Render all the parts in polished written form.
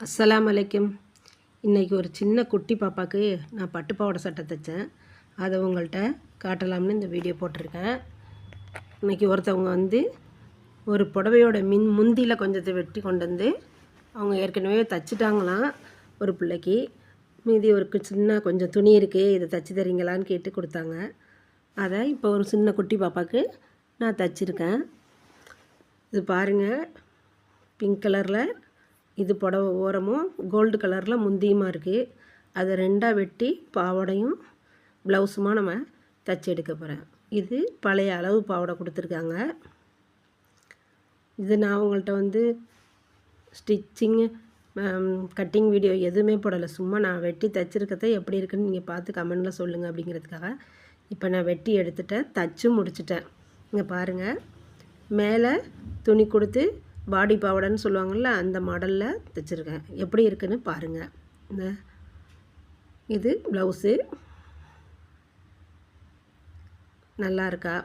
அஸ்ஸலாமு அலைக்கும். இன்றைக்கி ஒரு சின்ன குட்டி பாப்பாவுக்கு நான் பட்டு பாவாடை சட்டை தைச்சேன். அதை உங்கள்கிட்ட காட்டலாம்னு இந்த வீடியோ போட்டிருக்கேன். இன்றைக்கி ஒருத்தவங்க ஒரு புடவையோட முந்தியில் கொஞ்சத்தை வெட்டி கொண்டு வந்து அவங்க ஏற்கனவே தைச்சிட்டாங்களாம். ஒரு பிள்ளைக்கு மீதி ஒரு சின்ன கொஞ்சம் துணி இருக்குது, இதை தைச்சி தரீங்களான்னு கேட்டு கொடுத்தாங்க. அதை இப்போ ஒரு சின்ன குட்டி பாப்பாவுக்கு நான் தைச்சிருக்கேன். இது பாருங்கள், பிங்க் கலரில் இது புடவை ஓரமும் கோல்டு கலரில் முந்தியுமா இருக்குது. அதை ரெண்டாக வெட்டி பாவாடையும் ப்ளவுஸுமா நம்ம தைச்சி எடுக்க போகிறேன். இது பழைய அளவு பாவாடை கொடுத்துருக்காங்க. இது நான் உங்கள்கிட்ட ஸ்டிச்சிங்கு கட்டிங் வீடியோ எதுவுமே போடலை. சும்மா நான் வெட்டி தைச்சிருக்கதை எப்படி இருக்குன்னு நீங்கள் பார்த்து கமெண்டில் சொல்லுங்கள் அப்படிங்கிறதுக்காக இப்போ நான் வெட்டி எடுத்துட்டேன், தைச்சும் முடிச்சிட்டேன். இங்கே பாருங்கள், மேலே துணி கொடுத்து பாடி பாவாடைன்னு சொல்லுவாங்கள்ல, அந்த மாடலில் தைச்சிருக்கேன். எப்படி இருக்குன்னு பாருங்கள். இது ப்ளவுஸு நல்லா இருக்கா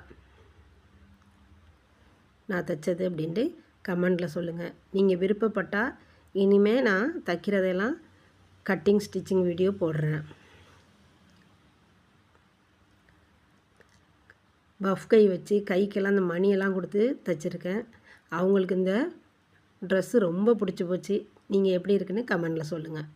நான் தைச்சது அப்படின்ட்டு கமெண்டில் சொல்லுங்கள். நீங்கள் விருப்பப்பட்டால் இனிமேல் நான் தைக்கிறதெல்லாம் கட்டிங் ஸ்டிச்சிங் வீடியோ போடுறேன். பஃப் கை வச்சு கைக்கெல்லாம் அந்த மணியெல்லாம் கொடுத்து தைச்சிருக்கேன். அவங்களுக்கு இந்த ட்ரெஸ்ஸு ரொம்ப பிடிச்சி போச்சு. நீங்கள் எப்படி இருக்குன்னு கமெண்டில் சொல்லுங்கள்.